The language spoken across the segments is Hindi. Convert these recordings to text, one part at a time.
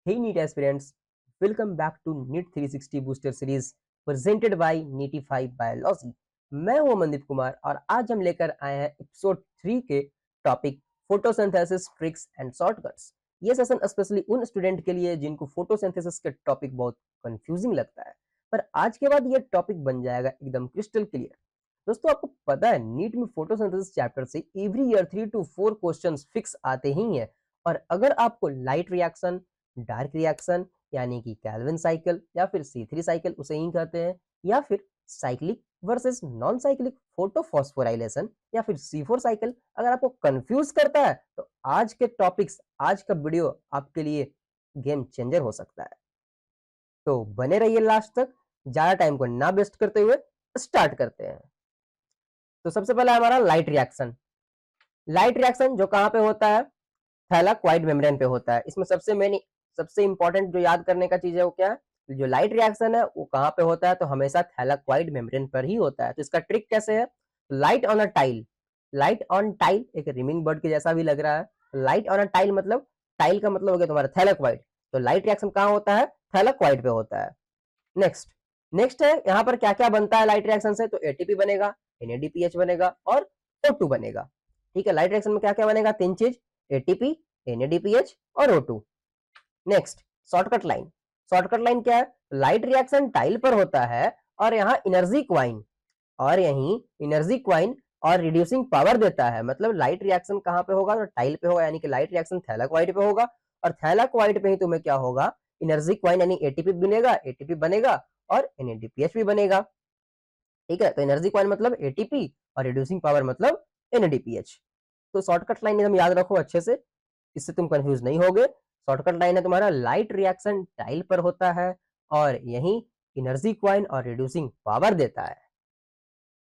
Hey NEET aspirants, welcome back to NEET 360 Booster Series presented by Neetify Biology। मैं हूं मनदीप कुमार और आज हम लेकर आए हैं एपिसोड 3 के topic photosynthesis tricks and shortcuts. ये सेशन स्पेशली उन स्टूडेंट के लिए जिनको फोटोसिंथेसिस के टॉपिक बहुत कंफ्यूजिंग लगता है, पर आज के बाद ये टॉपिक बन जाएगा एकदम क्रिस्टल क्लियर। दोस्तों, आपको पता है नीट में फोटोसिंथेसिस चैप्टर से every year 3 to 4 questions fix आते ही हैं। और अगर आपको लाइट रिएक्शन, डार्क रिएक्शन यानी कि कैल्विन साइकिल या फिर C3 साइकिल उसे ही कहते हैं, या फिर cyclic versus non cyclic photophosphorylation या फिर C4 साइकिल अगर आपको कंफ्यूज करता है तो आज के टॉपिक्स, आज का वीडियो आपके लिए गेम चेंजर हो सकता है। तो बने रहिए लास्ट तक। ज्यादा टाइम को ना वेस्ट करते हुए स्टार्ट करते हैं। तो सबसे पहला हमारा लाइट रिएक्शन। लाइट रिएक्शन जो कहाँ पे होता है? थैलाक्वाइड मेम्ब्रेन पे होता है। इसमें सबसे इंपॉर्टेंट जो याद करने का चीज है वो क्या है? जो लाइट रिएक्शन है वो कहाँ पे होता है? तो हमेशा थैलाक्वाइड मेम्ब्रेन पर ही होता है। तो इसका ट्रिक कैसे है? Light on a tile, light on tile एक रिमिंग बर्ड के जैसा भी लग रहा है। लाइट ऑन अ टाइल मतलब टाइल का मतलब हो गया तुम्हारा थैलाक्वाइड। तो लाइट रिएक्शन कहाँ होता है? थैलाक्वाइड पे होता है। नेक्स्ट नेक्स्ट है यहाँ पर क्या क्या बनता है लाइट रिएक्शन से? तो एटीपी बनेगा, NADPH बनेगा और O2 बनेगा। ठीक है, लाइट रिएक्शन में क्या क्या बनेगा? तीन चीज, एटीपी, NADPH और O2। Next, shortcut line. Shortcut line क्या है? लाइट रिएक्शन टाइल पर होता है और यहाँ एनर्जी क्वाइन, और यही एनर्जी क्वाइन और रिड्यूसिंग पावर देता है। मतलब लाइट रिएक्शन कहाँ पे होगा? तो टाइल पे होगा, यानी कि लाइट रिएक्शन थैलाक्वाइड पे होगा और थैलाक्वाइड पे ही तुम्हें क्या होगा? एनर्जी क्वाइन यानी एटीपी मिलेगा, एटीपी बनेगा और NADPH भी बनेगा। ठीक है, तो एनर्जी क्वाइन मतलब एटीपी और रिड्यूसिंग पावर मतलब NADPH। तो शॉर्टकट लाइन एकदम याद रखो अच्छे से, इससे तुम कंफ्यूज नहीं होगे। शॉर्टकट लाइन है तुम्हारा लाइट रिएक्शन टाइल पर होता है और यही एनर्जी क्वाइन और रिड्यूसिंग पावर देता है।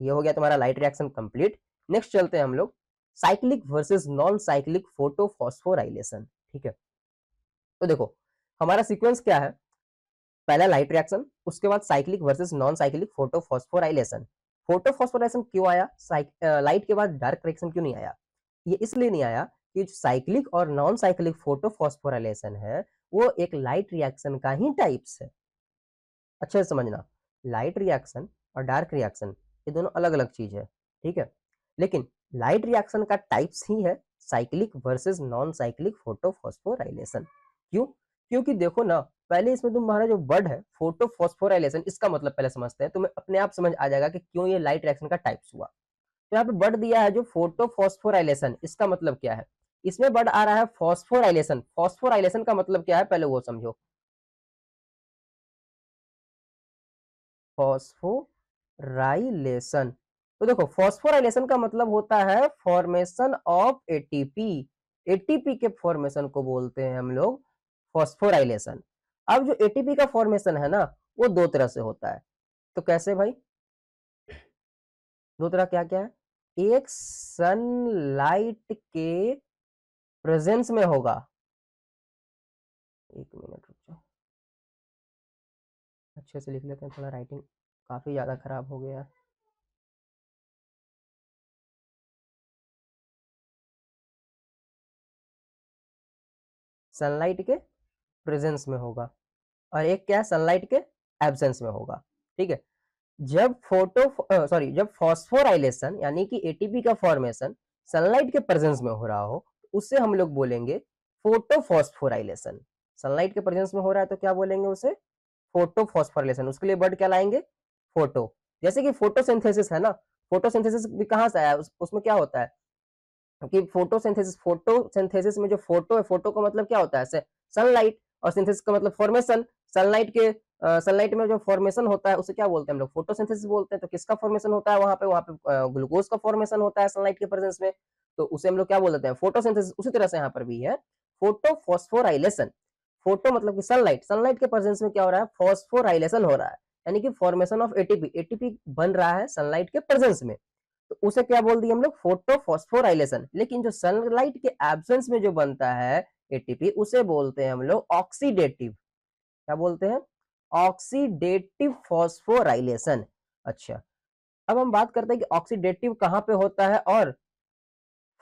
ये हो गया तुम्हारा लाइट रिएक्शन कंप्लीट। नेक्स्ट चलते हैं हम लोग cyclic versus non cyclic photophosphorylation. ठीक है, तो देखो हमारा सीक्वेंस क्या है? पहला लाइट रिएक्शन, उसके बाद cyclic versus non cyclic photophosphorylation. Photophosphorylation क्यों आया? लाइट के बाद डार्क रिएक्शन क्यों नहीं आया? ये इसलिए नहीं आया कि जो साइक्लिक और नॉन साइक्लिक फोटोफॉस्फोराइलेशन है वो एक लाइट रिएक्शन का ही टाइप्स है। अच्छे से समझना, लाइट रिएक्शन और डार्क रिएक्शन ये दोनों अलग अलग चीज है। ठीक है, लेकिन लाइट रिएक्शन का टाइप्स ही है cyclic versus non cyclic photophosphorylation. क्यों? क्योंकि देखो ना, पहले इसमें तुम्हारा जो वर्ड है फोटोफॉस्फोराइलेशन, इसका मतलब पहले समझते हैं, तुम्हें अपने आप समझ आ जाएगा कि क्यों ये लाइट रिएक्शन का टाइप्स हुआ। तो यहाँ पे वर्ड दिया है जो फोटोफॉस्फोराइलेशन, इसका मतलब क्या है? इसमें वर्ड आ रहा है फॉस्फोराइलेशन। फॉस्फोराइलेशन का मतलब क्या है पहले वो समझो। फॉस्फोराइलेशन, तो देखो फॉस्फोराइलेशन का मतलब होता है फॉर्मेशन ऑफ एटीपी। एटीपी के फॉर्मेशन को बोलते हैं हम लोग फॉस्फोराइलेशन। अब जो एटीपी का फॉर्मेशन है ना वो दो तरह से होता है। तो कैसे भाई? दो तरह क्या क्या है? एक सनलाइट के प्रेजेंस में होगा। एक मिनट रुक जाओ, अच्छे से लिख लेते हैं, थोड़ा राइटिंग काफी ज्यादा खराब हो गया है। सनलाइट के प्रेजेंस में होगा और एक क्या है? सनलाइट के एब्सेंस में होगा। ठीक है, जब फॉस्फोराइलेशन यानी कि एटीपी का फॉर्मेशन सनलाइट के प्रेजेंस में हो रहा हो तो उससे हम लोग बोलेंगे फोटोफॉस्फोराइलेशन। सनलाइट के प्रेजेंस में हो रहा है तो क्या बोलेंगे उसे? फोटोफॉस्फोराइलेशन। उसके लिए वर्ड क्या लाएंगे? फोटो। जैसे कि फोटोसिंथेसिस है ना, फोटोसिंथेसिस भी कहाँ से आया? उसमें क्या होता है कि फोटोसिंथेसिस में जो फोटो है, फोटो का मतलब क्या होता है? सनलाइट, और सिंथेसिस का मतलब फॉर्मेशन। सनलाइट में जो फॉर्मेशन होता है उसे क्या बोलते हैं हम लोग? फोटोसिंथेसिस बोलते हैं। तो किसका फॉर्मेशन होता है वहां पे ग्लूकोज का फॉर्मेशन होता है सनलाइट के प्रेजेंस में, तो उसे हम लोग क्या बोल देते हैं? फोटोसिंथेसिस। उसी तरह से यहाँ पर भी है फोटोफॉस्फोराइलेशन। फोटो मतलब कि सनलाइट, सनलाइट के प्रेजेंस में क्या हो रहा है? फॉस्फोराइलेशन हो रहा है, यानी कि फॉर्मेशन ऑफ एटीपी। एटीपी बन रहा है सनलाइट के प्रेजेंस में, तो उसे क्या बोल दिया हम लोग? फोटोफॉस्फोराइलेशन। लेकिन जो सनलाइट के एब्सेंस में जो बनता है एटीपी उसे बोलते हैं हम लोग ऑक्सीडेटिव। क्या बोलते हैं? Oxidative phosphorylation. अच्छा, अब हम बात करते हैं कि ऑक्सीडेटिव कहाँ पे होता है और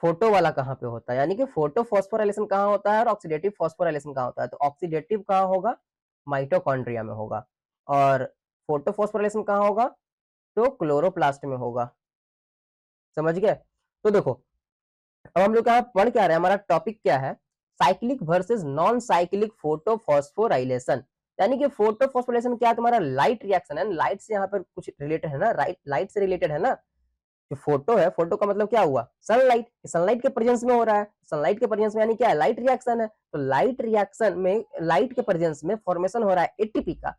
फोटो वाला कहाँ पे होता है, यानी कि फोटो फॉस्फोराइलेशन कहाँ होता है और ऑक्सीडेटिव फॉस्फोराइलेशन कहाँ होता है। तो ऑक्सीडेटिव कहाँ होगा, माइटोकॉन्ड्रिया में होगा, और फोटो फॉस्फोराइलेशन कहाँ होगा, तो क्लोरोप्लास्ट में होगा। समझ गए। तो देखो, अब हम लोग यहाँ पढ़ क्या रहे हैं, हमारा टॉपिक क्या है, cyclic versus non cyclic photophosphorylation. यानी कि फोटोफॉस्फोराइलेशन क्या है, तुम्हारा लाइट रिएक्शन है, लाइट से यहाँ पर कुछ रिलेटेड है ना, लाइट से रिलेटेड है ना। जो फोटो है, फोटो का मतलब क्या हुआ, सनलाइट, सनलाइट के प्रेजेंस में हो रहा है, सनलाइट के प्रेजेंस में यानी क्या है, लाइट रिएक्शन है। तो लाइट रिएक्शन में, लाइट के प्रेजेंस में फॉर्मेशन हो रहा है एटीपी का,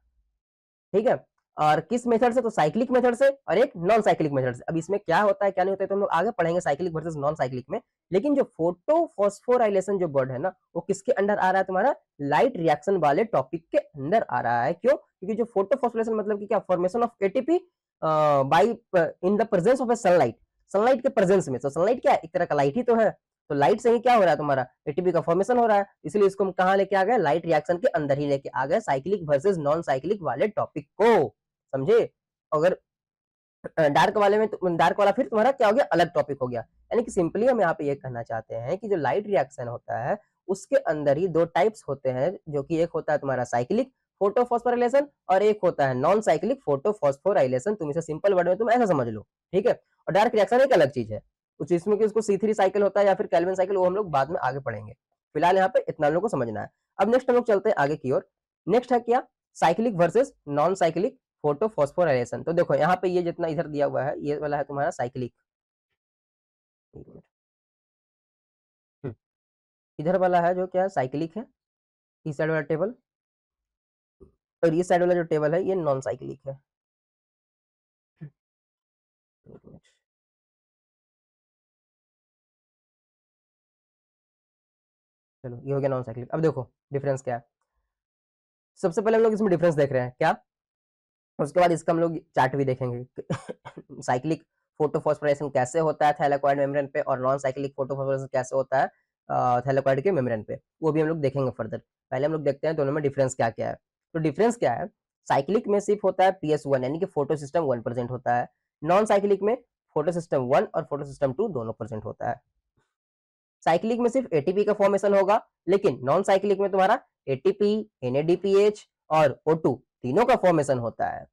ठीक है। और किस मेथड से, तो साइक्लिक मेथड से और एक नॉन साइक्लिक मेथड से। अब इसमें क्या होता है क्या नहीं होता है तो हम लोग आगे पढ़ेंगे साइक्लिक वर्सेस नॉन साइक्लिक में। लेकिन जो फोटो फॉस्फोराइलेशन जो वर्ड है ना, वो किसके अंडर आ रहा है, तुम्हारा लाइट रिएक्शन वाले टॉपिक के अंदर आ रहा है। क्यों, क्योंकि जो फोटो फॉस्फोराइलेशन मतलब कि क्या, formation of ATP by in the presence of A sunlight, sunlight के प्रेजेंस में। तो सनलाइट क्या है, एक तरह का लाइट ही तो है। तो लाइट से ही क्या हो रहा है, तुम्हारा एटीपी का फॉर्मेशन हो रहा है, इसलिए इसको हम कहाँ लेके आ गए, लाइट रिएक्शन के अंदर ही लेके आ गए, साइक्लिक वर्सेस नॉन साइक्लिक वाले टॉपिक को। समझे। अगर डार्क वाले में, तो डार्क वाला फिर तुम्हारा क्या हो गया, अलग टॉपिक हो गया। यानी कि सिंपली हम यहाँ पे ये कहना चाहते हैं कि जो लाइट रिएक्शन होता है, उसके अंदर ही दो टाइप्स होते हैं, जो कि एक होता है तुम्हारा साइक्लिक फोटोफॉस्फोराइलेशन और एक होता है नॉन साइक्लिक फोटोफॉस्फोराइलेशन। तुम इसे सिंपल वर्ड में तुम ऐसा समझ लो, ठीक है। और डार्क रिएक्शन एक अलग चीज है, उस इसमें कि उसको C3 साइकिल होता है या फिर कैल्विन साइकिल, वो हम लोग बाद में आगे पढ़ेंगे। फिलहाल यहाँ पे इतना हम लोग को समझना है। अब नेक्स्ट हम लोग चलते हैं आगे की ओर। नेक्स्ट है क्या, cyclic versus non cyclic photo phosphorylation. तो देखो यहाँ पे ये जितना इधर दिया हुआ है, ये वाला है तुम्हारा साइक्लिक, इधर वाला है जो क्या है, साइक्लिक है, इस साइड वाला टेबल, और ये साइड वाला जो टेबल है ये नॉन साइक्लिक है। चलो ये हो गया नॉन साइक्लिक। अब देखो डिफरेंस क्या है, सबसे पहले हम लोग इसमें डिफरेंस देख रहे हैं क्या, उसके बाद इसका हम लोग चार्ट भी देखेंगे। साइक्लिक फोटोफॉस्फोराइलेशन कैसे होता है थैलेकोइड मेम्ब्रेन पे, और नॉन साइक्लिक फोटोफॉस्फोराइलेशन कैसे होता है थैलेकोइड के मेम्ब्रेन पे, वो भी हम लोग देखेंगे फर्दर। पहले हम लोग देखते हैं दोनों में डिफरेंस क्या क्या है। तो डिफरेंस क्या है, साइक्लिक में सिर्फ होता है PS1 यानी कि फोटो सिस्टम 1% होता है, नॉन साइक्लिक में फोटो सिस्टम 1 और फोटो सिस्टम 2 दोनों परसेंट होता है। साइक्लिक में सिर्फ एटीपी का फॉर्मेशन होगा, लेकिन नॉन साइक्लिक में तुम्हारा एटीपी, NADPH और O2 तीनों का फॉर्मेशन होता है।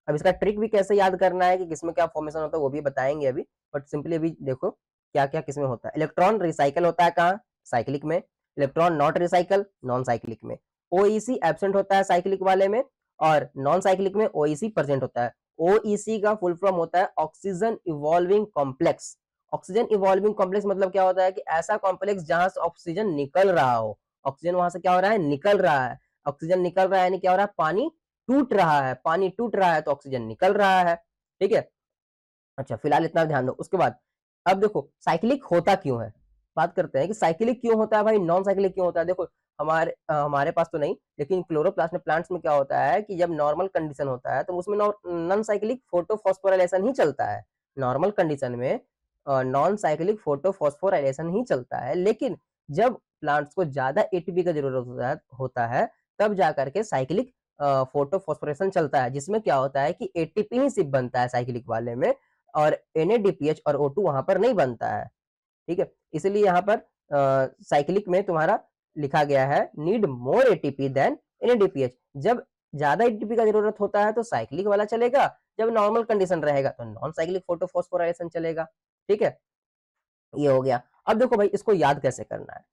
अब इसका ट्रिक भी कैसे याद करना है कि किसमें क्या फॉर्मेशन होता है वो भी बताएंगे अभी, बट सिंपली अभी देखो क्या क्या किसमें होता है। इलेक्ट्रॉन रिसाइकल होता है कहाँ, साइक्लिक में। Electron not recycle, non cyclic में। ओईसी एब्सेंट होता है साइक्लिक वाले में, और नॉन साइक्लिक में ओईसी प्रेजेंट होता है। ओईसी का फुल फॉर्म होता है oxygen evolving complex. Oxygen evolving complex मतलब क्या होता है कि ऐसा कॉम्प्लेक्स जहां से ऑक्सीजन निकल रहा हो, ऑक्सीजन वहां से क्या हो रहा है, निकल रहा है। ऑक्सीजन निकल रहा है यानी क्या हो रहा है, पानी टूट रहा है, पानी टूट रहा है तो ऑक्सीजन निकल रहा है, ठीक है। अच्छा फिलहाल इतना ध्यान दो। उसके बाद अब देखो साइक्लिक होता क्यों है, बात करते हैं कि साइक्लिक क्यों होता है भाई, नॉन साइक्लिक क्यों होता है। देखो हमारे पास तो नहीं, लेकिन क्लोरोप्लास्ट में, प्लांट्स में क्या होता है कि जब नॉर्मल कंडीशन होता है तो उसमें नॉन साइक्लिक फोटोफॉस्फोराइलेशन ही चलता है। नॉर्मल कंडीशन में नॉन साइक्लिक फोटोफॉस्फोराइलेशन ही चलता है, लेकिन जब प्लांट्स को ज्यादा एटीपी का जरूरत होता है तब जाकर के साइक्लिक फोटोफॉस्फोरेशन चलता है, जिसमें क्या होता है कि एटीपी ही सिर्फ बनता है साइक्लिक वाले में, और NADPH और O2 वहां पर नहीं बनता है, ठीक है। इसलिए यहाँ पर साइक्लिक में तुम्हारा लिखा गया है need more ATP then NADPH। जब ज्यादा एटीपी का जरूरत होता है तो साइक्लिक वाला चलेगा, जब नॉर्मल कंडीशन रहेगा तो नॉन साइक्लिक फोटोफॉस्फोराइलेशन चलेगा, ठीक है। ये हो गया। अब देखो भाई इसको याद कैसे करना है,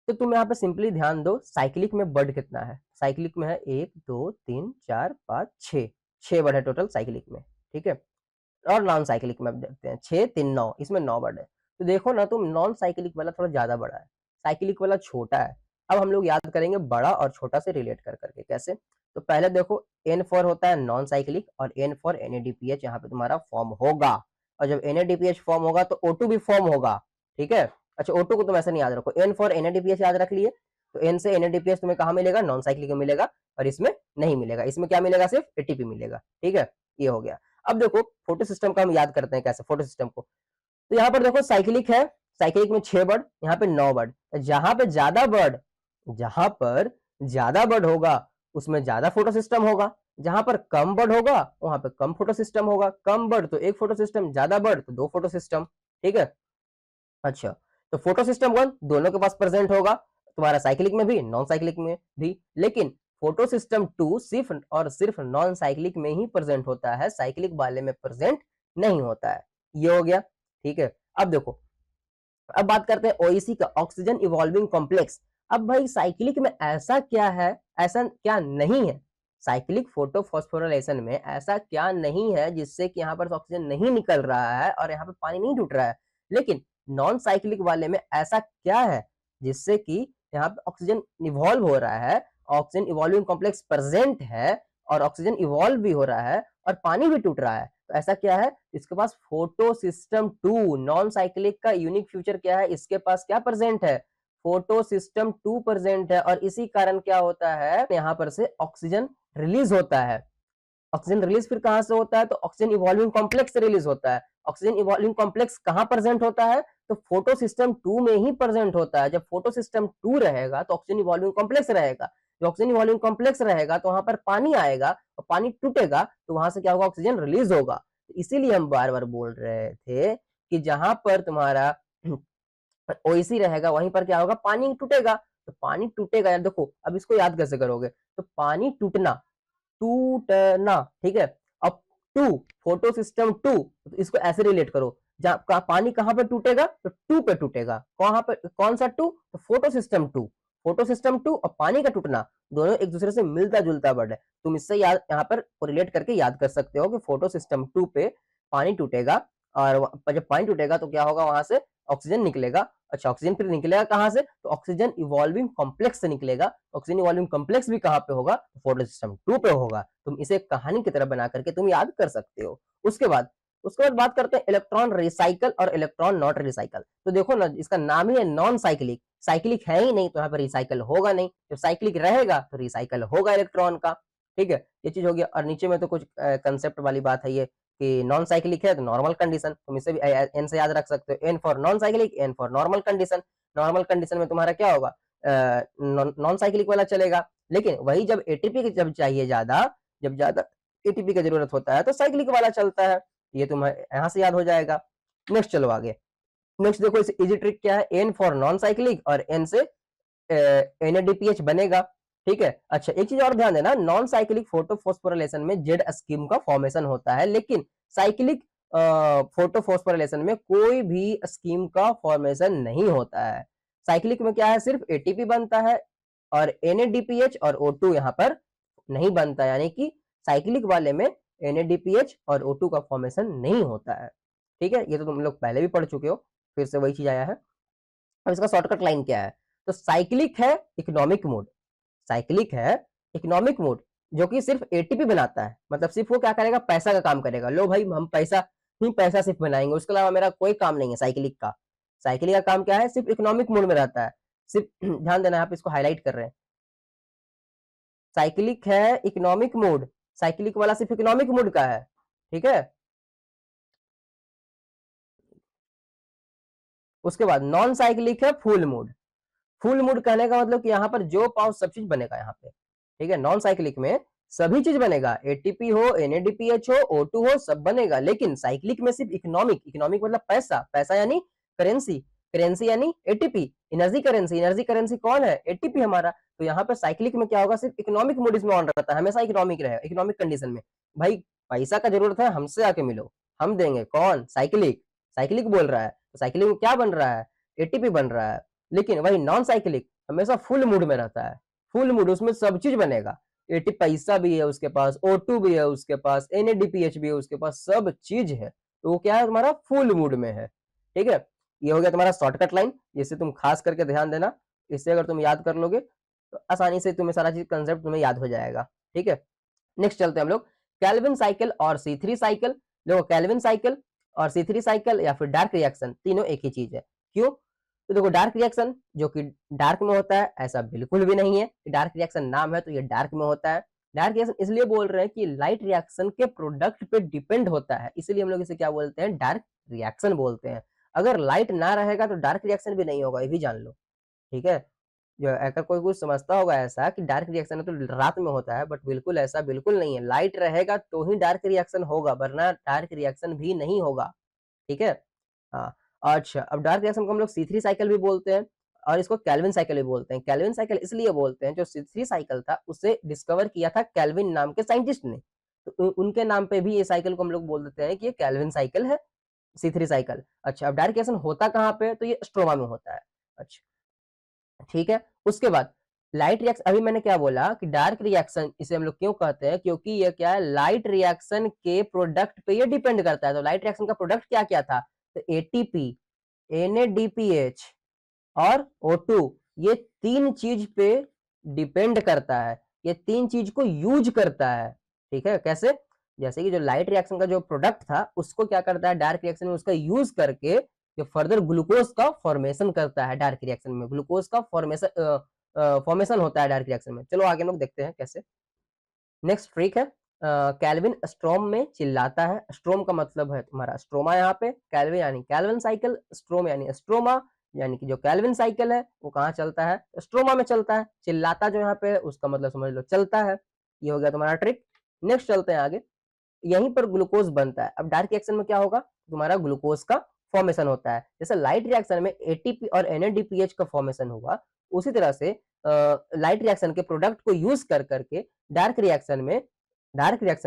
तो तुम यहाँ पे सिंपली ध्यान दो, साइक्लिक में वर्ड कितना है, साइक्लिक में है 1 2 3 4 5 6, 6 वर्ड है टोटल साइक्लिक में, ठीक है। और नॉन साइक्लिक में अब देखते हैं, 6 3 9, इसमें 9 वर्ड है। तो देखो ना तुम, नॉन साइक्लिक वाला थोड़ा ज्यादा बड़ा है, साइक्लिक वाला छोटा है। अब हम लोग याद करेंगे बड़ा और छोटा से रिलेट कर करके कैसे। तो पहले देखो N फॉर होता है नॉन साइक्लिक, और N फॉर NADPH यहाँ पे तुम्हारा फॉर्म होगा, और जब NADPH फॉर्म होगा तो O2 भी फॉर्म होगा, ठीक है। अच्छा O2 को तुम ऐसे नहीं याद रखो, N फॉर NADPH याद रख लिए, तो N से NADPH तुम्हें कहाँ मिलेगा, नॉन साइक्लिक में मिलेगा, और इसमें नहीं मिलेगा, इसमें क्या मिलेगा, सिर्फ एटीपी मिलेगा, ठीक है। ये हो गया। अब देखो फोटो सिस्टम का हम याद करते हैं कैसे, फोटो सिस्टम को। तो यहाँ पर देखो साइक्लिक है, साइक्लिक में 6 वर्ड, यहाँ पे 9 वर्ड। जहां पे ज्यादा वर्ड, जहां पर ज्यादा वर्ड होगा उसमें ज्यादा फोटो सिस्टम होगा, जहां पर कम वर्ड होगा वहां पे कम फोटो सिस्टम होगा। कम वर्ड तो एक फोटो सिस्टम, ज्यादा वर्ड तो दो फोटो सिस्टम, ठीक है। अच्छा तो फोटो सिस्टम 1 दोनों के पास प्रेजेंट होगा, तुम्हारा साइक्लिक में भी नॉन साइक्लिक में भी, लेकिन फोटो सिस्टम 2 सिर्फ और सिर्फ नॉन साइक्लिक में ही प्रेजेंट होता है, साइक्लिक वाले में प्रेजेंट नहीं होता है। ये हो गया, ठीक है। अब देखो, अब बात करते हैं ओईसी का, ऑक्सीजन इवॉल्विंग कॉम्प्लेक्स। अब भाई साइक्लिक में ऐसा क्या है, ऐसा क्या नहीं है, साइक्लिक फोटोफॉस्फोराइलेशन में ऐसा क्या नहीं है जिससे कि यहाँ पर ऑक्सीजन नहीं निकल रहा है और यहाँ पे पानी नहीं टूट रहा है, लेकिन नॉन साइक्लिक वाले में ऐसा क्या है जिससे कि यहाँ पे ऑक्सीजन इवॉल्व हो रहा है, ऑक्सीजन इवॉल्विंग कॉम्प्लेक्स प्रेजेंट है और ऑक्सीजन इवॉल्व भी हो रहा है और पानी भी टूट रहा है। तो ऐसा क्या है, इसके पास फोटो सिस्टम 2 नॉन साइक्लिक का यूनिक फीचर क्या है, इसके पास क्या प्रेजेंट है, फोटो सिस्टम 2 प्रेजेंट है और इसी कारण क्या होता है, यहाँ पर से ऑक्सीजन रिलीज होता है। ऑक्सीजन रिलीज फिर कहां से होता है, तो ऑक्सीजन इवॉल्विंग कॉम्प्लेक्स से रिलीज होता है। ऑक्सीजन इवॉल्विंग कॉम्प्लेक्स कहां प्रेजेंट होता है, तो फोटो सिस्टम 2 में ही प्रेजेंट होता है। जब फोटो सिस्टम 2 रहेगा तो ऑक्सीजन इवॉल्विंग कॉम्प्लेक्स रहेगा, जो ऑक्सीजन इवॉल्विंग कॉम्प्लेक्स रहेगा तो वहां पर पानी आएगा और पानी टूटेगा तो वहां से क्या होगा, ऑक्सीजन रिलीज होगा। तो इसीलिए हम बार बार बोल रहे थे कि जहां पर तुम्हारा ओएसी रहेगा वहीं पर क्या होगा, पानी टूटेगा। तो पानी टूटेगा यार, देखो अब इसको याद कैसे करोगे, तो पानी टूटना, टूटना, ठीक है। अब टू, फोटो सिस्टम 2, तो इसको ऐसे रिलेट करो, जहां पानी कहां पे टूटेगा, तो 2 पे टूटेगा, कहां पे, कौन सा 2, तो फोटो सिस्टम 2, फोटो सिस्टम 2 और पानी का टूटना दोनों एक दूसरे से मिलता जुलता वर्ड है। तुम इससे याद यहाँ पर रिलेट करके याद कर सकते हो कि फोटो सिस्टम 2 पे पानी टूटेगा और जब पानी टूटेगा तो क्या होगा, वहां से ऑक्सीजन निकलेगा। अच्छा, ऑक्सीजन फिर निकलेगा कहां से, तो ऑक्सीजन इवॉल्विंग कॉम्प्लेक्स से निकलेगा। ऑक्सीजन इवॉल्विंग कॉम्प्लेक्स भी कहां पे होगा, फोटो सिस्टम 2 पे होगा। तुम इसे कहानी की तरह बना करके तुम याद कर सकते हो। उसके बाद बात करते हैं इलेक्ट्रॉन रिसाइकल और इलेक्ट्रॉन नॉट रिसाइकल। तो देखो ना, इसका नाम ही है नॉन साइक्लिक, साइक्लिक है ही नहीं तो यहाँ पर रिसाइकल होगा नहीं, जब साइक्लिक रहेगा तो रिसाइकल होगा इलेक्ट्रॉन का, ठीक है। ये चीज हो गया। और नीचे में तो कुछ कंसेप्ट वाली बात है ये कि नॉन साइक्लिक है तो नॉर्मल कंडीशन, तुम इसे भी एन से याद रख सकते हो, N for non cyclic, N for normal condition. Normal condition में तुम्हारा क्या होगा, नॉन साइक्लिक वाला चलेगा, लेकिन वही जब एटीपी जब चाहिए ज्यादा, जब ज्यादा एटीपी की जरूरत होता है तो साइक्लिक वाला चलता है। ये तुम्हें यहाँ से याद हो जाएगा। नेक्स्ट चलो आगे। नेक्स्ट देखो, इस इजी ट्रिक क्या है, एन फॉर नॉन साइक्लिक और एन से एनएडीपीएच बनेगा, ठीक है। अच्छा, एक चीज और ध्यान देना, नॉन साइक्लिक फोटोफॉस्फोराइलेशन में जेड स्कीम का फॉर्मेशन होता है, लेकिन साइक्लिक फोटोफॉस्फोराइलेशन में कोई भी स्कीम का फॉर्मेशन नहीं होता है। साइक्लिक में क्या है, सिर्फ एटीपी बनता है और एनएडीपीएच और O2 यहाँ पर नहीं बनता, यानी कि साइक्लिक वाले में एनएडीपीएच और O2 का फॉर्मेशन नहीं होता है, ठीक है। ये तो तुम लोग पहले भी पढ़ चुके हो, फिर से वही चीज आया है। अब इसका शॉर्टकट लाइन क्या है, तो साइक्लिक है इकोनॉमिक मोड, साइक्लिक है इकोनॉमिक मोड जो कि सिर्फ एटीपी बनाता है, मतलब सिर्फ वो क्या करेगा, पैसा का काम करेगा। लो भाई, हम पैसा ही पैसा सिर्फ बनाएंगे, उसके अलावा मेरा कोई काम नहीं है साइकिलिक का। साइकिलिक का काम क्या है, सिर्फ इकोनॉमिक मोड में रहता है, सिर्फ ध्यान देना, आप इसको हाईलाइट कर रहे हैं, साइकिलिक है इकोनॉमिक मोड, साइकिलिक वाला सिर्फ इकोनॉमिक मोड का है, ठीक है। उसके बाद नॉन साइकिलिक है फुल मोड। फुल मूड कहने का मतलब कि यहाँ पर जो पाओ सब चीज बनेगा यहाँ पे, ठीक है। नॉन साइक्लिक में सभी चीज बनेगा, एटीपी हो, एनएडीपीएच हो, O2 हो, सब बनेगा, लेकिन साइक्लिक में सिर्फ इकोनॉमिक, इकोनॉमिक मतलब पैसा, पैसा यानी करेंसी, करेंसी यानी ATP, energy currency, energy currency कौन है, एटीपी हमारा। तो यहाँ पर साइक्लिक में क्या होगा, सिर्फ इकोनॉमिक मोड इसमें ऑन रहता है, हमेशा इकोनॉमिक रहेगा, इकोनॉमिक कंडीशन में। भाई पैसा का जरूरत है, हमसे आके मिलो, हम देंगे, कौन, साइक्लिक, साइक्लिक बोल रहा है। तो साइक्लिक में क्या बन रहा है, एटीपी बन रहा है, लेकिन वही नॉन साइक्लिक हमेशा फुल मूड में रहता है, फुल मूड, उसमें सब चीज बनेगा, एटी पैसा भी है उसके पास, O2 भी है उसके पास, एनएडीपीएच भी है उसके पास, सब चीज है, तो वो क्या है, तुम्हारा फुल मूड में है, ठीक है। ये हो गया तुम्हारा शॉर्टकट लाइन, जिससे तुम खास करके ध्यान देना, इससे अगर तुम याद कर लोगे तो आसानी से तुम्हें सारा चीज कंसेप्ट तुम्हें याद हो जाएगा, ठीक है। नेक्स्ट चलते हैं हम लोग, कैल्विन साइकिल और C3 साइकिल। देखो, कैल्विन साइकिल और C3 साइकिल या फिर डार्क रिएक्शन, तीनों एक ही चीज है। क्यों, तो देखो, डार्क रिएक्शन जो कि डार्क में होता है, ऐसा बिल्कुल भी नहीं है कि डार्क रिएक्शन नाम है तो ये डार्क में होता है। डार्क रिएक्शन इसलिए बोल रहे हैं कि लाइट रिएक्शन के प्रोडक्ट पे डिपेंड होता है, इसलिए हम लोग इसे क्या बोलते हैं, डार्क रिएक्शन बोलते हैं। अगर लाइट ना रहेगा तो डार्क रिएक्शन भी नहीं होगा, ये भी जान लो, ठीक है। जो अगर कोई कुछ समझता होगा ऐसा कि डार्क रिएक्शन है तो रात में होता है, बट बिल्कुल ऐसा बिल्कुल नहीं है, लाइट रहेगा तो ही डार्क रिएक्शन होगा, वरना डार्क रिएक्शन भी नहीं होगा, ठीक है। हाँ, अच्छा, अब डार्क रिएक्शन को हम लोग C3 साइकिल भी बोलते हैं और इसको केल्विन साइकिल भी बोलते हैं। केल्विन साइकिल इसलिए बोलते हैं, जो C3 साइकिल था उसे डिस्कवर किया था केल्विन नाम के साइंटिस्ट ने। तो उनके नाम पे भी ये साइकिल को हम लोग बोल देते हैं कि ये केल्विन साइकिल है, C3 साइकिल। अच्छा, अब डार्क रिएक्शन होता कहाँ पे है? तो ये स्ट्रोमा में होता है। अच्छा, ठीक है। उसके बाद लाइट रिएक्शन, अभी मैंने क्या बोला कि डार्क रिएक्शन इसे हम लोग क्यों कहते हैं, क्योंकि ये क्या है, लाइट रिएक्शन के प्रोडक्ट पे ये डिपेंड करता है। तो लाइट रिएक्शन का प्रोडक्ट क्या क्या था? तो एटीपी, NADPH और O2, ये तीन चीज पे डिपेंड करता है, ये तीन चीज को यूज करता है। ठीक है, कैसे? जैसे कि जो लाइट रिएक्शन का जो प्रोडक्ट था उसको क्या करता है डार्क रिएक्शन में, उसका यूज करके जो फर्दर ग्लूकोज का फॉर्मेशन करता है। डार्क रिएक्शन में ग्लूकोज का फॉर्मेशन होता है डार्क रिएक्शन में। चलो आगे हम लोग देखते हैं कैसे। नेक्स्ट ट्रिक है, कैल्विन स्ट्रोम में चिल्लाता है। स्ट्रोम का मतलब है तुम्हारा स्ट्रोमा, यहाँ पे कैल्विन यानी कैल्विन साइकिल, स्ट्रोम यानी स्ट्रोमा, यानी कि जो कैल्विन साइकिल है वो कहाँ चलता है? स्ट्रोमा में चलता है। चिल्लाता जो यहाँ पे है उसका मतलब समझ लो चलता है। ये हो गया तुम्हारा ट्रिक। नेक्स्ट चलते हैं आगे। यहीं पर ग्लूकोज बनता है। अब डार्क रिएक्शन में क्या होगा? तुम्हारा ग्लूकोज का फॉर्मेशन होता है। जैसे लाइट रिएक्शन में एटीपी और NADPH का फॉर्मेशन हुआ, उसी तरह से लाइट रिएक्शन के प्रोडक्ट को यूज कर करके डार्क रिएक्शन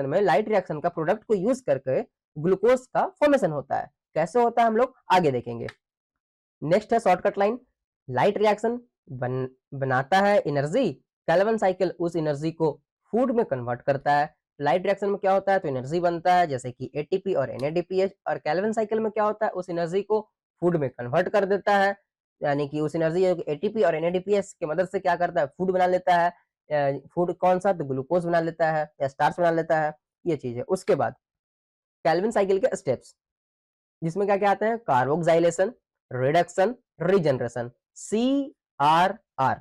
में लाइट रिएक्शन का प्रोडक्ट को यूज करके ग्लूकोज का फॉर्मेशन होता है। कैसे होता है हम लोग आगे देखेंगे। नेक्स्ट है शॉर्टकट लाइन। लाइट रिएक्शन बनाता है एनर्जी, कैल्विन साइकिल उस एनर्जी को फूड में कन्वर्ट करता है। लाइट रिएक्शन में क्या होता है? तो एनर्जी बनता है जैसे कि एटीपी और NADPH, और कैल्विन साइकिल में क्या होता है? उस एनर्जी को फूड में कन्वर्ट कर देता है, यानी कि उस एनर्जी एटीपी और NADPH की मदद से क्या करता है? फूड बना लेता है। फूड कौन सा? तो ग्लूकोज बना लेता है या स्टार्च बना लेता है। ये चीज है। उसके बाद कैल्विन साइकिल के स्टेप्स, जिसमें क्या क्या आते हैं? Carboxylation, reduction, regeneration, CRR,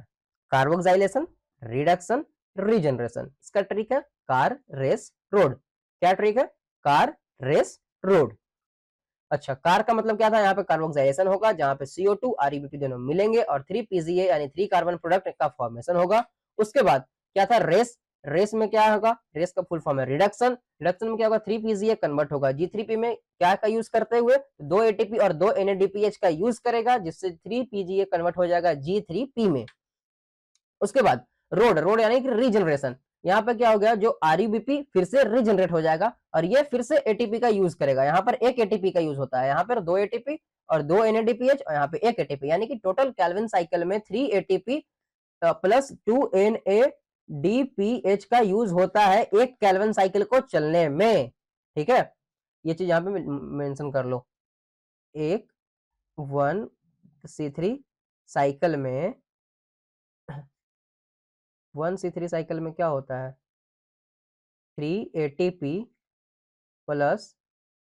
carboxylation, reduction, regeneration. इसका ट्रिक है कार रेस रोड। क्या ट्रिक है? Car race road. अच्छा, कार का मतलब क्या था? यहाँ पे कार्बोक्साइलेशन होगा जहाँ पे CO2 ReBP दोनों मिलेंगे और 3 PGA यानी 3 कार्बन प्रोडक्ट का फॉर्मेशन होगा। उसके बाद क्या था? रेस। रेस में क्या होगा? रेस का फुल फॉर्म है रिडक्शन। रिडक्शन में क्या होगा? 3 PGA कन्वर्ट होगा G3P में, क्या का यूज करते हुए? 2 ATP और 2 NADPH का यूज करेगा, जिससे 3 PGA कन्वर्ट हो जाएगा G3P में। उसके बाद रोड, रोड यानी कि रीजनरेशन। यहाँ पे क्या हो गया? जो ReBP फिर से रीजनरेट हो जाएगा और ये फिर से एटीपी का यूज करेगा। यहाँ पर एक एटीपी का यूज होता है, यहाँ पर 2 एटीपी और 2 NADPH और यहाँ पे 1 एटीपी, यानी कि टोटल कैल्विन साइकिल में 3 एटीपी प्लस 2 NADPH का यूज होता है एक कैल्विन साइकिल को चलने में। ठीक है, ये चीज यहाँ पे मेंशन कर लो। एक 1C3 साइकिल में 1C3 साइकिल में क्या होता है? 3 ATP प्लस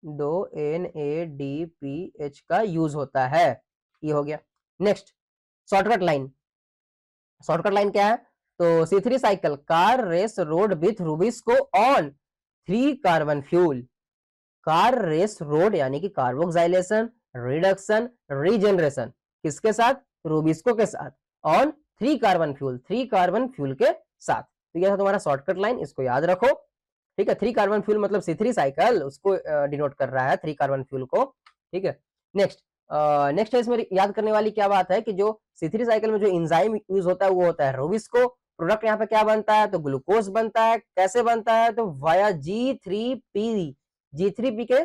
2 NADPH का यूज होता है। ये हो गया। Next shortcut line. Shortcut line क्या है? तो C3 cycle car race road with rubisco on 3 carbon fuel. Car race road यानी कि कार्बोक्साइलेशन, रिडक्शन, रीजनरेशन किसके साथ? रूबिस्को के साथ, on 3 carbon fuel, 3 carbon fuel के साथ। तो यह था तुम्हारा शॉर्टकट लाइन, इसको याद रखो। ठीक है, 3 कार्बन फ्यूल मतलब C3 साइकिल उसको डिनोट कर रहा है, 3 कार्बन फ्यूल को। ठीक है। नेक्स्ट नेक्स्ट है, इसमें याद करने वाली क्या बात है कि जो C3 साइकिल में जो एंजाइम यूज होता है वो होता है रूबिस्को। प्रोडक्ट यहाँ पे क्या बनता है? तो ग्लूकोज बनता है। कैसे बनता है? तो वाया G3P, G3P के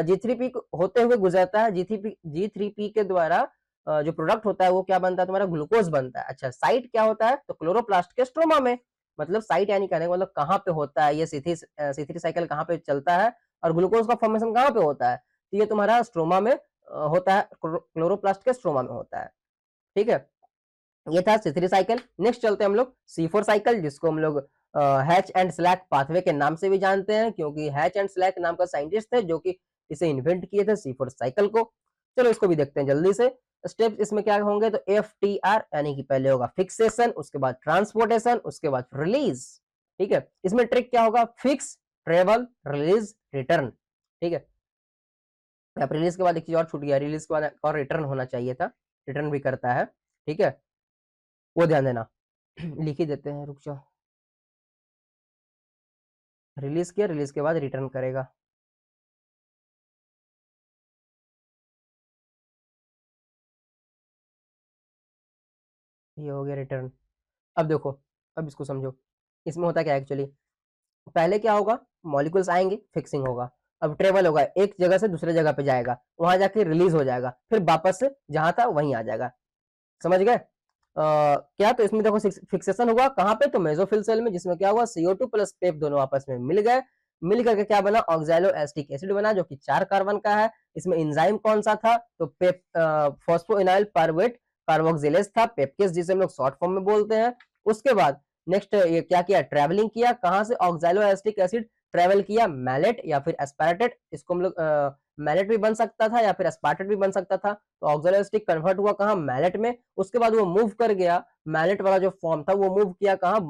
G3P होते हुए गुजरता है। G3P के द्वारा जो प्रोडक्ट होता है वो क्या बनता है? तुम्हारा ग्लूकोज बनता है। अच्छा, साइट क्या होता है? तो क्लोरोप्लास्ट के स्ट्रोमा में। मतलब साइट यानी कहने का मतलब कहाँ पे होता है ये C3 साइकिल, कहाँ पे चलता है और ग्लूकोज का फॉर्मेशन कहाँ पे होता है? तो ये तुम्हारा स्ट्रोमा में होता है, क्लोरोप्लास्ट के स्ट्रोमा में होता है। ठीक है, ये था C3 साइकिल। नेक्स्ट चलते हैं हम लोग C4 साइकिल, जिसको हम लोग हैच एंड स्लैक पाथवे के नाम से भी जानते हैं, क्योंकि हैच एंड स्लैक नाम का साइंटिस्ट थे जो कि इसे इन्वेंट किए थे C4 साइकिल को। चलो इसको भी देखते हैं जल्दी से। स्टेप्स इसमें क्या होंगे? तो FTR यानी कि पहले होगा फिक्सेशन, उसके बाद ट्रांसपोर्टेशन, उसके बाद रिलीज। ठीक है, इसमें ट्रिक क्या होगा? Fix, travel, release, return. ठीक है, अब रिलीज के बाद एक चीज और छूट गया, रिलीज के बाद और रिटर्न होना चाहिए था, रिटर्न भी करता है। ठीक है, वो ध्यान देना। लिख ही देते हैं, रुक जाओ। रिलीज किया, रिलीज के बाद रिटर्न करेगा। ये हो गया रिटर्न। अब देखो, अब इसको समझो, इसमें होता क्या है एक्चुअली, पहले क्या होगा, मॉलिक्यूल्स आएंगे, फिक्सिंग होगा, अब ट्रेवल होगा, एक जगह से दूसरे जगह पे जाएगा, वहां जाके रिलीज हो जाएगा, फिर वापस से जहां था वहीं आ जाएगा। समझ गए? क्या, तो इसमें देखो फिक्सेशन हुआ कहाँ पे, तो मेसोफिल सेल में, जिसमें क्या हुआ, CO2 प्लस पेप दोनों आपस में मिल गए, मिल करके क्या बना, ऑक्सैलो एसिटिक एसिड बना, जो कि 4 कार्बन का है। इसमें एंजाइम कौन सा था, तो पेप फॉस्फोइनाइल पायरुवेट कार्बोक्सिलेज था, पेपकेस जिसे हम लोग शॉर्ट फॉर्म में बोलते हैं। उसके बाद नेक्स्ट ये क्या किया, ट्रैवलिंग किया, कहाँ से, ऑक्सैलो एसिटिक एसिड ट्रैवल किया मैलेट या फिर एस्पार्टेट, इसको हम लोग मैलेट भी बन सकता था या फिर एस्पार्टेट भी बन सकता था। तो ऑक्सैलो एसिटिक कन्वर्ट हुआ कहाँ, मैलेट में। उसके बाद वो मूव कर गया, मैलेट वाला जो फॉर्म था वो मूव किया कहाँ,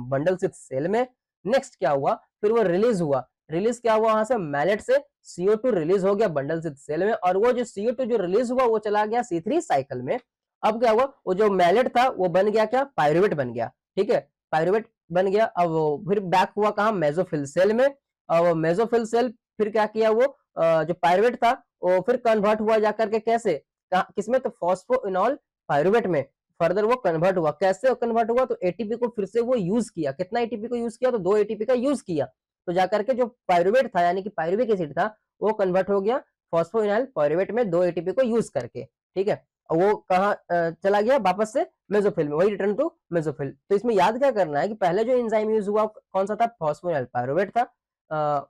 बंडल स्थित सेल में। नेक्स्ट क्या हुआ, फिर वो रिलीज हुआ, रिलीज क्या हुआ, वहां से मैलेट से CO2 रिलीज हो गया बंडल स्थित सेल में, और वो जो CO2 जो रिलीज हुआ वो चला गया C3 साइकिल में। अब क्या हुआ, वो जो मैलेट था वो बन गया क्या, पायरुवेट बन गया। ठीक है, पायरुवेट बन गया। अब वो फिर बैक हुआ कहाँ, मेसोफिल सेल में। और मेसोफिल सेल फिर क्या किया, वो जो पायरुवेट था वो फिर कन्वर्ट हुआ जाकर के, कैसे, किसमें, तो फॉस्फोइनॉल पायरुवेट में फर्दर वो कन्वर्ट हुआ। कैसे कन्वर्ट हुआ, तो एटीपी को फिर से वो यूज किया, कितना एटीपी को यूज किया, तो 2 एटीपी का यूज किया। तो जाकर के जो पायरुवेट था यानी कि पायरुविक एसिड था वो कन्वर्ट हो गया फॉस्फोइनॉल पायरुवेट में 2 एटीपी को यूज करके। ठीक है, और वो कहाँ चला गया, वापस से मेसोफिल में, वही रिटर्न टू मेसोफिल। तो इसमें याद क्या करना है कि पहले जो एंजाइम यूज हुआ कौन सा था, फॉस्फोइनॉल पायरुवेट था,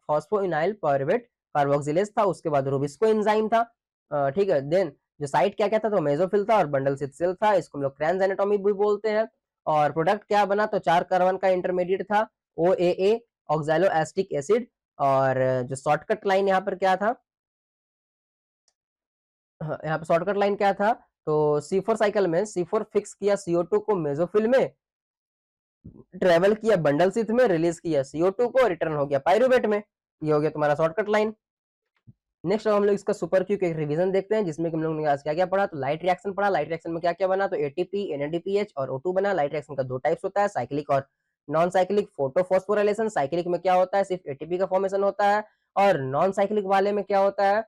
फॉस्फोइनॉल पायरुवेट कार्बोक्सिलेज था। उसके बाद रुबिस्को एंजाइम था। ठीक है, देन जो साइट क्या क्या था, तो मेसोफिल था और बंडल स्थित सेल था, इसको हम लोग क्रेन्ज एनाटॉमी भी बोलते हैं। और प्रोडक्ट क्या बना, तो 4 कार्बन का इंटरमीडिएट था, OAA ऑक्सैलो एसिटिक एसिड। और जो शॉर्टकट लाइन यहाँ पर क्या था, हाँ, यहाँ पे शॉर्टकट लाइन क्या था, तो C4 साइकिल में C4 फिक्स किया CO2 को मेसोफिल में, ट्रेवल किया बंडल स्थित में, रिलीज किया CO2 को, रिटर्न हो गया पायरुवेट में। ये हो गया तुम्हारा शॉर्टकट लाइन। नेक्स्ट हम लोग इसका सुपर क्यू के रिवीजन देखते हैं, जिसमें कि हम लोगों ने आज क्या-क्या पढ़ा, तो लाइट रिएक्शन पढ़ा, लाइट रिएक्शन में क्या-क्या बना, तो एटीपी, NADPH और O2 बना। लाइट रिएक्शन का 2 टाइप्स होता है, साइक्लिक और नॉन साइक्लिक। फोटोफॉस्फोराइलेशन, साइक्लिक में क्या होता है, सिर्फ एटीपी का फॉर्मेशन होता है, और नॉन साइक्लिक वाले में क्या होता है,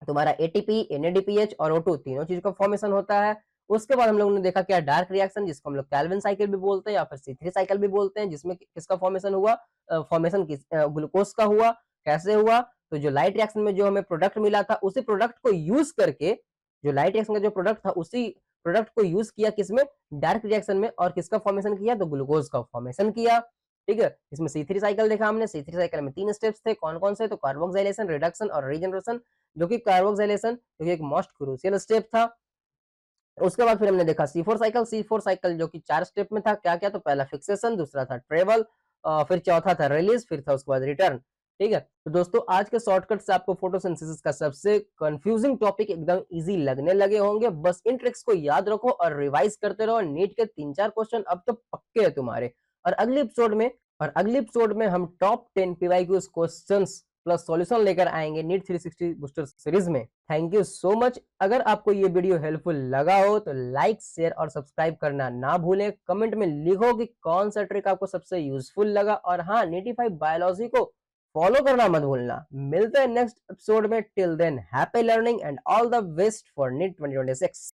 तुम्हारा एटीपी, NADPH और O2 तीनों चीज का फॉर्मेशन होता है। उसके बाद हम लोगों ने देखा क्या, डार्क रिएक्शन, जिसको हम लोग कैल्विन साइकिल भी बोलते हैं या फिर C3 साइकिल भी बोलते हैं, जिसमें किसका फॉर्मेशन हुआ, फॉर्मेशन किस ग्लूकोज का हुआ। कैसे हुआ, तो जो लाइट रिएक्शन में जो हमें प्रोडक्ट मिला था, उसी प्रोडक्ट को यूज करके, जो लाइट रिएक्शन का जो प्रोडक्ट था उसी प्रोडक्ट को यूज किया किसमें, डार्क रिएक्शन में, और किसका फॉर्मेशन किया, तो ग्लूकोज का फॉर्मेशन किया। ठीक है, इसमें C3 साइकिल देखा हमने, C3 साइकिल में 3 स्टेप्स थे, कौन कौन से, तो कार्बोक्सिलेशन, रिडक्शन और रीजनरेशन, जो कि कार्बोक्सिलेशन जो कि एक मोस्ट क्रूशियल स्टेप था। उसके बाद फिर हमने देखा C4 साइकिल जो कि 4 स्टेप में था, क्या क्या, तो पहला फिक्सेशन, दूसरा था ट्रेवल, फिर चौथा था रिलीज, फिर था उसके बाद रिटर्न। ठीक है, तो दोस्तों आज के शॉर्टकट से आपको फोटोसिंथेसिस का सबसे कंफ्यूजिंग टॉपिक एकदम इजी लगने लगे होंगे। बस इन ट्रिक्स को याद रखो और रिवाइज करते रहो, नीट के 3-4 क्वेश्चन अब तो पक्के है तुम्हारे। और अगले एपिसोड में हम top 10 PYQ questions plus solution लेकर आएंगे नीट 360 बूस्टर सीरीज में। Thank you so much. अगर आपको ये वीडियो हेल्पफुल लगा हो तो लाइक, शेयर और सब्सक्राइब करना ना भूलें। कमेंट में लिखो कि कौन सा ट्रिक आपको सबसे यूजफुल लगा, और हाँ, नीटिफाई बायोलॉजी को फॉलो करना मत भूलना। मिलते हैं नेक्स्ट एपिसोड में। Till then happy learning and all the best for NEET 2026।